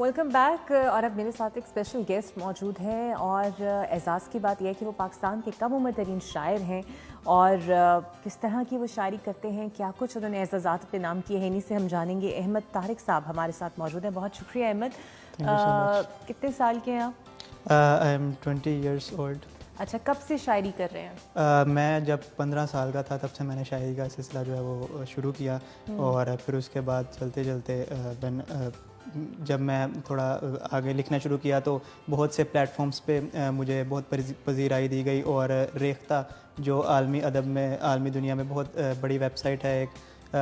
Welcome back. और अब मेरे साथ एक स्पेशल गेस्ट मौजूद है और एजाज़ की बात यह है कि वो पाकिस्तान के कम उम्र तरीन शायर हैं और किस तरह की वो शायरी करते हैं, क्या कुछ उन्होंने एजाज़ात अपने नाम किए हैं, इन्हीं से हम जानेंगे। अहमद तारिक साहब हमारे साथ मौजूद हैं। बहुत शुक्रिया अहमद। कितने साल के हैं आप? I am 20 years old। अच्छा, कब से शायरी कर रहे हैं? मैं जब 15 साल का था तब से मैंने शायरी का सिलसिला जो है वो शुरू किया और फिर उसके बाद चलते चलते जब मैं थोड़ा आगे लिखना शुरू किया तो बहुत से प्लेटफॉर्म्स पे मुझे बहुत पजीराई दी गई और रेख्ता जो आलमी अदब में आलमी दुनिया में बहुत बड़ी वेबसाइट है एक,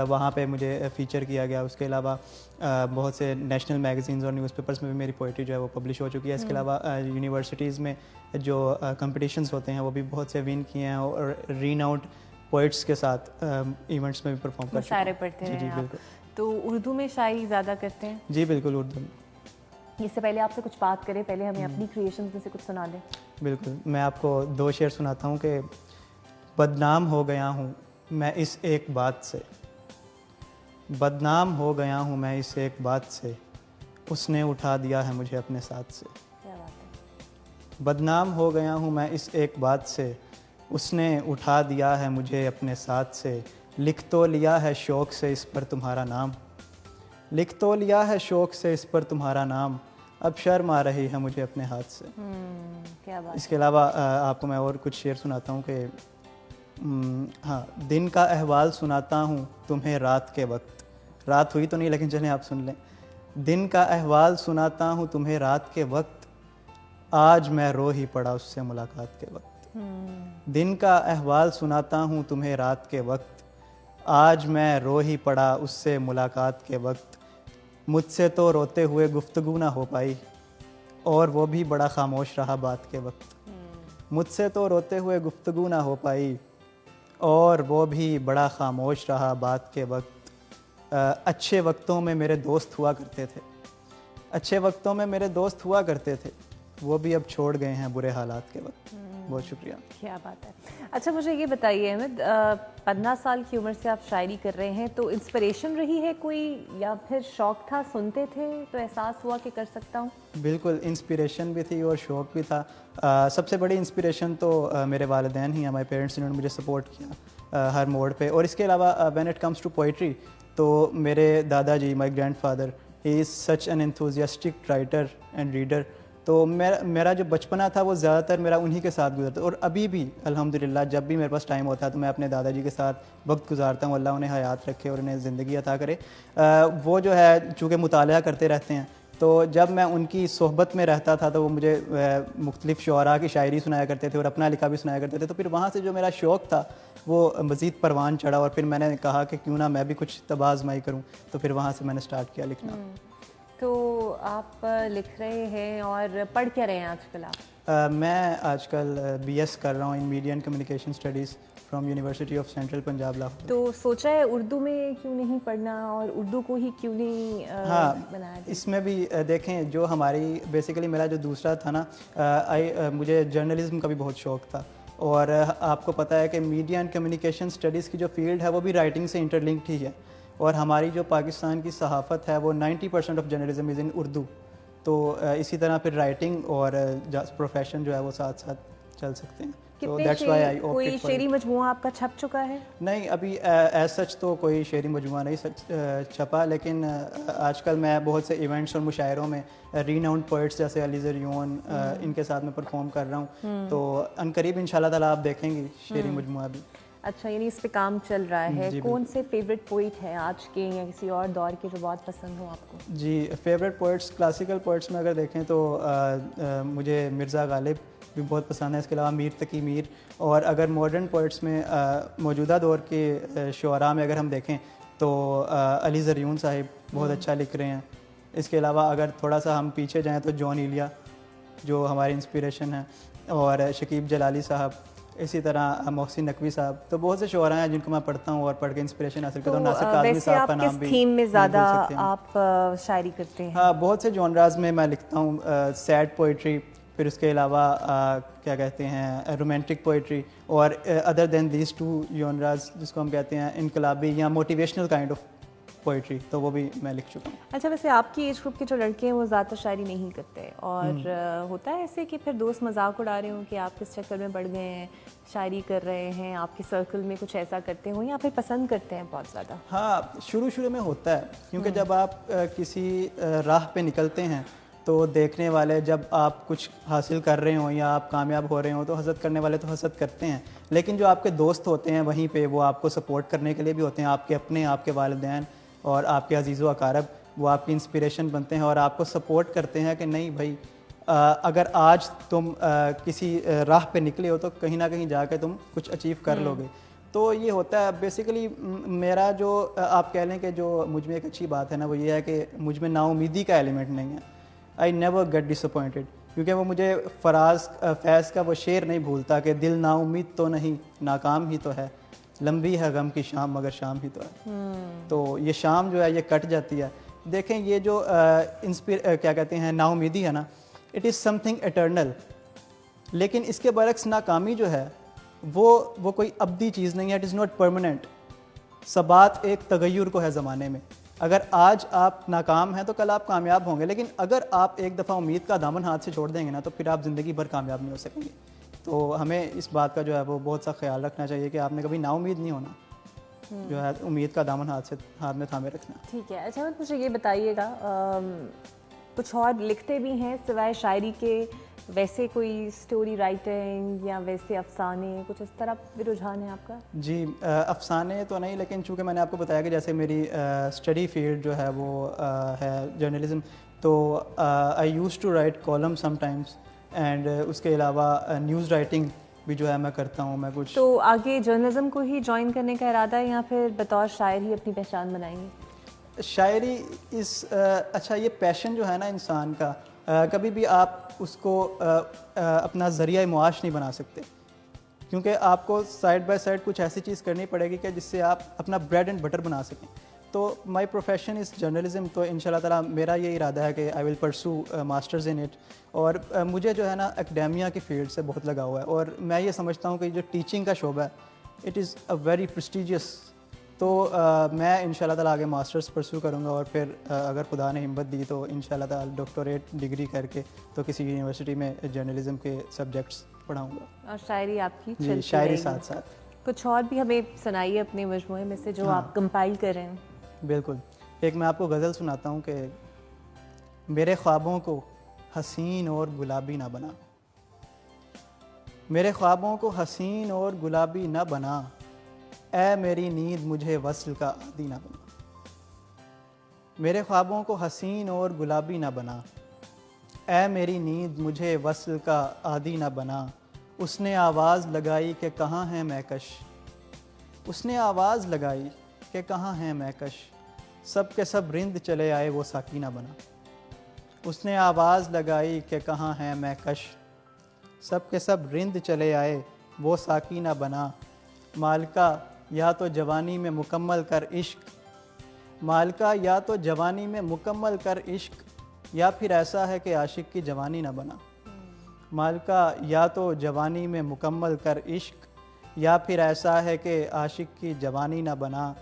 वहाँ पे मुझे फ़ीचर किया गया। उसके अलावा बहुत से नेशनल मैगज़ीन्स और न्यूज़पेपर्स में भी मेरी पोइट्री जो है वो पब्लिश हो चुकी है। इसके अलावा यूनिवर्सिटीज़ में जो कंपटीशंस होते हैं वो भी बहुत से विन किए हैं और रीनाउंड पोइट्स के साथ इवेंट्स में भी परफॉर्म कर चुके हैं। शायरी पढ़ते हैं जी आप। बिल्कुल। तो उर्दू में शायरी ज़्यादा करते हैं? जी बिल्कुल, उर्दू में। इससे पहले आपसे कुछ बात करें, पहले हमें अपनी क्रिएशन में से कुछ सुना दें। बिल्कुल, मैं आपको 2 शेर सुनाता हूँ कि बदनाम हो गया हूँ मैं इस एक बात से, बदनाम हो गया हूँ मैं इस एक बात से, उसने उठा दिया है मुझे अपने साथ से। क्या बात है। बदनाम हो गया हूँ मैं इस एक बात से, उसने उठा दिया है मुझे अपने साथ से। लिख तो लिया है शौक़ से इस पर तुम्हारा नाम, लिख तो लिया है शौक़ से इस पर तुम्हारा नाम, अब शर्म आ रही है मुझे अपने हाथ से। क्या बात। इसके अलावा आपको मैं और कुछ शेर सुनाता हूँ कि हाँ, दिन का अहवाल सुनाता हूँ तुम्हें रात के वक्त, रात हुई तो नहीं लेकिन चलें आप सुन लें। दिन का अहवाल सुनाता हूँ तुम्हें रात के वक्त, आज मैं रो ही पड़ा उससे मुलाकात के वक्त। दिन का अहवाल सुनाता हूँ तुम्हें रात के वक्त, आज मैं रो ही पड़ा उससे मुलाकात के वक्त। मुझसे तो रोते हुए गुफ्तगू ना हो पाई और वो भी बड़ा खामोश रहा बात के वक्त। मुझसे तो रोते हुए गुफ्तगू ना हो पाई और वो भी बड़ा खामोश रहा बात के वक्त। अच्छे वक्तों में मेरे दोस्त हुआ करते थे, अच्छे वक्तों में मेरे दोस्त हुआ करते थे, वो भी अब छोड़ गए हैं बुरे हालात के वक्त। बहुत शुक्रिया। क्या बात है। अच्छा, मुझे ये बताइए अहमद, 15 साल की उम्र से आप शायरी कर रहे हैं, तो इंस्पिरेशन रही है कोई या फिर शौक था, सुनते थे तो एहसास हुआ कि कर सकता हूँ? बिल्कुल, इंस्पिरेशन भी थी और शौक़ भी था। सबसे बड़ी इंस्पिरेशन तो मेरे वालिदैन ही हैं, हमारे पेरेंट्स, इन्होंने मुझे सपोर्ट किया हर मोड़ पे। और इसके अलावा when it comes to poetry तो मेरे दादाजी, my grandfather, he is such an enthusiastic writer and reader. तो मेरा जो बचपना था वो ज़्यादातर मेरा उन्हीं के साथ गुजरता और अभी भी अल्हम्दुलिल्लाह जब भी मेरे पास टाइम होता है तो मैं अपने दादाजी के साथ वक्त गुजारता हूँ। अल्लाह उन्हें हयात रखे और उन्हें ज़िंदगी अता करे। वो जो है चूँकि मुतालिया करते रहते हैं, तो जब मैं उनकी सोहबत में रहता था तो वो मुझे मुख्तलिफ़ शुअरा की शायरी सुनाया करते थे और अपना लिखा भी सुनाया करते थे। तो फिर वहाँ से जो मेरा शौक़ था वो मज़ीद परवान चढ़ा और फिर मैंने कहा कि क्यों ना मैं भी कुछ तबाज़माई करूँ, तो फिर वहाँ से मैंने स्टार्ट किया लिखना। तो आप लिख रहे हैं और पढ़ क्या रहे हैं आजकल आप? मैं आजकल BS कर रहा हूँ in media and communication studies from university of central Punjab Lahore. तो सोचा है उर्दू में क्यों नहीं पढ़ना और उर्दू को ही क्यों नहीं बनाया? इसमें भी देखें, जो हमारी बेसिकली मेरा जो दूसरा था ना, मुझे जर्नलिज्म का भी बहुत शौक़ था और आपको पता है कि मीडिया एंड कम्युनिकेशन स्टडीज़ की जो फील्ड है वो भी राइटिंग से इंटरलिंक्ड ही है और हमारी जो पाकिस्तान की सहाफ़त है वो 90% of journalism is in Urdu. तो इसी तरह फिर राइटिंग और प्रोफेशन जो है वो साथ साथ चल सकते हैं। तो that's why I opted for. कोई शेरी मजमूआ आपका छप चुका है? नहीं, अभी एज सच तो कोई शेरी मजमूआ नहीं छपा, लेकिन आजकल मैं बहुत से इवेंट्स और मुशायरों में रीनाउंड पोइट्स जैसे अली ज़रियून इनके साथ में परफॉर्म कर रहा हूँ। तो अनकरीब इंशाल्लाह ताला आप देखेंगे शेरी मजमूआ भी। अच्छा, यानी इस पे काम चल रहा है। कौन से फेवरेट पोइट हैं आज के या किसी और दौर के जो बहुत पसंद हो आपको? जी, फेवरेट पोइट्स, क्लासिकल पोइट्स में अगर देखें तो मुझे मिर्ज़ा गालिब भी बहुत पसंद है। इसके अलावा मीर तकी मीर। और अगर मॉडर्न पोइट्स में मौजूदा दौर के शुअरा में अगर हम देखें तो अली ज़रियून साहिब बहुत अच्छा लिख रहे हैं। इसके अलावा अगर थोड़ा सा हम पीछे जाएँ तो जॉन इलिया जो हमारी इंस्पिरेशन है, और शकीब जलाली साहब, इसी तरह मोहसिन नकवी साहब। तो बहुत से शुअरा हैं जिनको मैं पढ़ता हूँ और पढ़ के इंस्पिरेशन हासिल करता हूँ। नासिर काज़मी साहब का नाम भी। थीम में ज़्यादा आप शायरी करते हैं? हाँ, बहुत से जॉनराज में मैं लिखता हूँ। सैड पोइट्री, फिर उसके अलावा क्या कहते हैं रोमांटिक पोइट्री, और other than these two genres जिसको हम कहते हैं इनकलाबी या मोटिवेशनल काइंड ऑफ पोइट्री, तो वो भी मैं लिख चुका हूँ। अच्छा, वैसे आपकी एज ग्रुप के जो लड़के हैं वो ज़्यादा शायरी नहीं करते, और होता है ऐसे कि फिर दोस्त मजाक उड़ा रहे हो कि आप किस चक्कर में पड़ गए हैं, शायरी कर रहे हैं, आपके सर्कल में कुछ ऐसा करते हो या फिर पसंद करते हैं बहुत ज़्यादा? हाँ, शुरू में होता है, क्योंकि जब आप किसी राह पे निकलते हैं तो देखने वाले जब आप कुछ हासिल कर रहे हो या आप कामयाब हो रहे हो तो हसद करने वाले तो हसद करते हैं, लेकिन जो आपके दोस्त होते हैं वहीं पे वो आपको सपोर्ट करने के लिए भी होते हैं। आपके अपने, आपके वालिदैन और आपके अजीज़ व अकारब, वो आपकी इंस्पिरेशन बनते हैं और आपको सपोर्ट करते हैं कि नहीं भाई, अगर आज तुम किसी राह पे निकले हो तो कहीं ना कहीं जाके तुम कुछ अचीव कर लोगे। तो ये होता है बेसिकली। मेरा जो आप कह लें कि जो मुझ में एक अच्छी बात है ना, वो ये है कि मुझ में नाउमीदी का एलिमेंट नहीं है। आई नेवर गेट डिसअपॉइंटेड, क्योंकि वो मुझे फैज़ का वो शेर नहीं भूलता कि दिल नाउमीद तो नहीं, नाकाम ही तो है, लंबी है गम की शाम मगर शाम ही तो है। तो ये शाम जो है ये कट जाती है। देखें, ये जो क्या कहते हैं नाउमीदी है ना, इट इज़ समथिंग एटर्नल, लेकिन इसके बरक्स नाकामी जो है वो कोई अब्दी चीज़ नहीं है, इट इज़ नॉट परमानेंट। सबात एक तगय्युर को है ज़माने में। अगर आज आप नाकाम हैं तो कल आप कामयाब होंगे, लेकिन अगर आप एक दफ़ा उम्मीद का दामन हाथ से छोड़ देंगे ना तो फिर आप ज़िंदगी भर कामयाब नहीं हो सकेंगे। तो हमें इस बात का जो है वो बहुत सा ख्याल रखना चाहिए कि आपने कभी नाउम्मीद नहीं होना, जो है उम्मीद का दामन हाथ में थामे रखना। ठीक है। अच्छा, मुझे ये बताइएगा, कुछ और लिखते भी हैं सिवाय शायरी के? वैसे कोई स्टोरी राइटिंग या वैसे अफसाने, कुछ इस तरह भी रुझान है आपका? जी, अफसाने तो नहीं, लेकिन चूँकि मैंने आपको बताया कि जैसे मेरी स्टडी फील्ड जो है वो है जर्नलिज़म, तो I use to write column sometimes, and उसके अलावा न्यूज़ राइटिंग भी जो है मैं करता हूँ। मैं कुछ तो आगे जर्नलिज्म को ही ज्वाइन करने का इरादा है या फिर बतौर शायर ही अपनी पहचान बनाएंगे? शायरी अच्छा, ये पैशन जो है ना इंसान का, कभी भी आप उसको अपना ज़रिया मुआश नहीं बना सकते, क्योंकि आपको साइड बाय साइड कुछ ऐसी चीज़ करनी पड़ेगी कि जिससे आप अपना ब्रेड एंड बटर बना सकें। तो माय प्रोफेशन इज़ जर्नलिज़म, तो इंशाल्लाह ताला मेरा ये इरादा है कि I will pursue masters in it. और मुझे जो है ना एकेडेमिया की फील्ड से बहुत लगा हुआ है, और मैं ये समझता हूँ कि जो टीचिंग का शोबा है it is a very prestigious. तो मैं इंशाल्लाह ताला आगे मास्टर्स परसू करूँगा, और फिर अगर खुदा ने हिम्मत दी तो इंशाल्लाह ताला डॉक्टरेट डिग्री करके तो किसी यूनिवर्सिटी में जर्नलिज़म के सब्जेक्ट्स पढ़ाऊँगा। और शायरी आपकी जी, चलती शायरी रहेगी। साथ साथ। कुछ और भी हमें सुनाइए अपने मजमूए में से जो हाँ। आप कंपाइल कर रहे हैं। बिल्कुल, एक मैं आपको गज़ल सुनाता हूँ कि मेरे ख्वाबों को हसीन और गुलाबी ना बना, मेरे ख्वाबों को हसीन और गुलाबी ना बना, ऐ मेरी नींद मुझे वस्ल का आदी ना बना। मेरे ख्वाबों को हसीन और गुलाबी ना बना, ऐ मेरी नींद मुझे वस्ल का आदी ना बना। उसने आवाज़ लगाई कि कहाँ है मैकश, उसने आवाज़ लगाई कि कहाँ है मैकश, सब के सब रिंद चले आए वो साकी ना बना। उसने आवाज़ लगाई कि कहाँ है मैकश, सब के सब रिंद चले आए वो साकी ना बना। मालका या तो जवानी में मुकम्मल कर इश्क, मालका या तो जवानी में मुकम्मल कर इश्क, या फिर ऐसा है कि आशिक की जवानी ना बना। मालका या तो जवानी में मुकम्मल कर इश्क, या फिर ऐसा है कि आशिक की जवानी ना बना।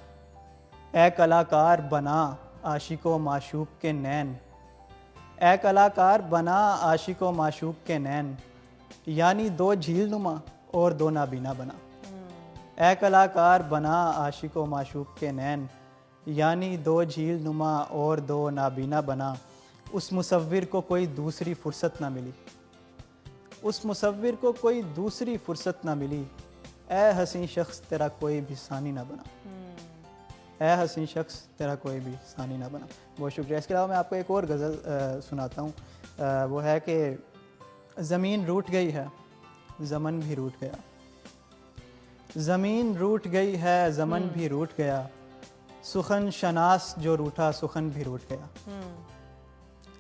ए कलाकार बना आशिको माशूक के नैन, ए कलाकार बना आशिको माशूक के नैन, यानी दो झील नुमा और दो नाबीना बना। ए कलाकार बना आशिको माशूक के नैन, यानी दो झील नुमा और दो नाबीना बना। उस मुसव्विर को कोई दूसरी फुर्सत ना मिली, उस मुसव्विर को कोई दूसरी फुर्सत ना मिली, ए हसीन शख्स तेरा कोई भी सानी ना बना, ए हसीन शख्स तेरा कोई भी सानी ना बना। बहुत शुक्रिया। इसके अलावा मैं आपको एक और गज़ल सुनाता हूँ। वो है कि ज़मीन रूठ गई है ज़मन भी रूठ गया, ज़मीन रूठ गई है ज़मन भी रूठ गया, सुखन शनास जो रूठा सुखन भी रूठ गया।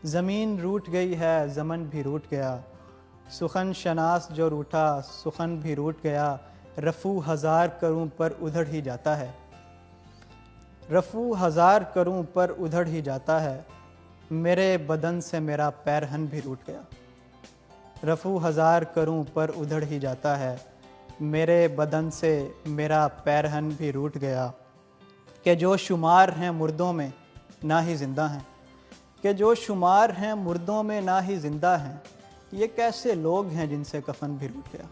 ज़मीन रूठ गई है ज़मन भी रूठ गया, सुखन शनास जो रूठा सुखन भी रूठ गया। रफ़ू हज़ार करूं पर उधड़ ही जाता है, रफ़ू हज़ार करूं पर उधड़ ही जाता है, मेरे बदन से मेरा पैरहन भी रूठ गया। रफ़ू हज़ार करूं पर उधड़ ही जाता है, मेरे बदन से मेरा पैरहन भी रूठ गया। कि जो शुमार हैं मुर्दों में ना ही ज़िंदा हैं, कि जो शुमार हैं मुर्दों में ना ही ज़िंदा हैं, ये कैसे लोग हैं जिनसे कफन भी रूठ गया।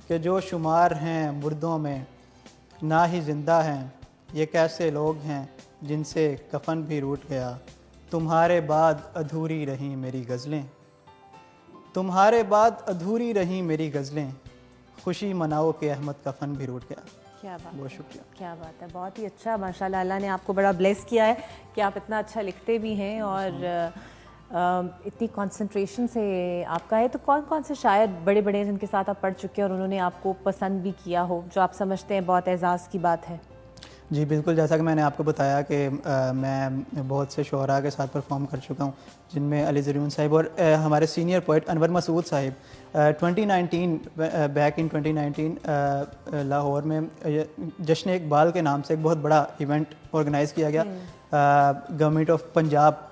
कि जो शुमार हैं मुर्दों में ना ही ज़िंदा हैं, ये कैसे लोग हैं जिनसे कफन भी रूठ गया। तुम्हारे बाद अधूरी रहीं मेरी गज़लें, तुम्हारे बाद अधूरी रहीं मेरी गज़लें, खुशी मनाओ कि अहमद कफन भी रूठ गया। क्या बात बहुत है, शुक्रिया। क्या बात है, बहुत ही अच्छा। माशाल्लाह, अल्लाह ने आपको बड़ा ब्लेस किया है कि आप इतना अच्छा लिखते भी हैं और इतनी कंसंट्रेशन से आपका है। तो कौन कौन से शायर बड़े बड़े हैं जिनके साथ आप पढ़ चुके हैं और उन्होंने आपको पसंद भी किया हो, जो आप समझते हैं बहुत एजाज़ की बात है? जी बिल्कुल, जैसा कि मैंने आपको बताया कि मैं बहुत से शुअरा के साथ परफॉर्म कर चुका हूँ, जिनमें अली ज़रून साहिब और हमारे senior poet Anwar Masood Sahib 2019 back in 2019 Lahore में जश्न इकबाल के नाम से एक बहुत बड़ा इवेंट ऑर्गेनाइज़ किया गया गवर्नमेंट ऑफ पंजाब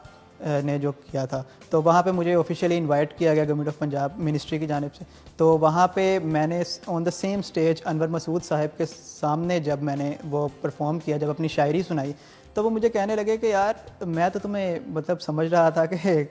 ने जो किया था। तो वहाँ पे मुझे ऑफिशियली इनवाइट किया गया गवर्नमेंट ऑफ पंजाब मिनिस्ट्री की जानिब से। तो वहाँ पे मैंने on the same stage Anwar Masood Sahib के सामने जब मैंने वो परफॉर्म किया, जब अपनी शायरी सुनाई, तो वो मुझे कहने लगे कि यार मैं तो तुम्हें मतलब समझ रहा था कि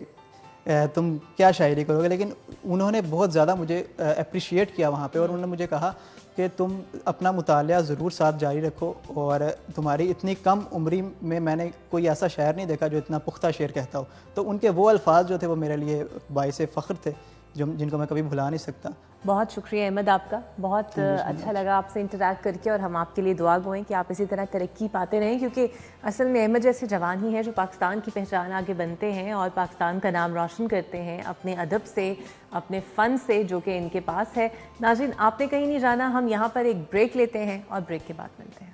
तुम क्या शायरी करोगे, लेकिन उन्होंने बहुत ज़्यादा मुझे अप्रिशिएट किया वहाँ पे और उन्होंने मुझे कहा कि तुम अपना मुतालिया ज़रूर साथ जारी रखो और तुम्हारी इतनी कम उम्री में मैंने कोई ऐसा शायर नहीं देखा जो इतना पुख्ता शेर कहता हो। तो उनके वो अल्फाज जो थे वो मेरे लिए बाइसे फ़ख्र थे, जिनको मैं कभी भुला नहीं सकता। बहुत शुक्रिया अहमद आपका, बहुत अच्छा लगा आपसे इंटरैक्ट करके और हम आपके लिए दुआ गो हैं कि आप इसी तरह तरक्की पाते रहें, क्योंकि असल में अहमद जैसे जवान ही है जो पाकिस्तान की पहचान आगे बनते हैं और पाकिस्तान का नाम रोशन करते हैं अपने अदब से, अपने फ़न से जो कि इनके पास है। नाज़रीन, आपने कहीं नहीं जाना, हम यहाँ पर एक ब्रेक लेते हैं और ब्रेक के बाद मिलते हैं।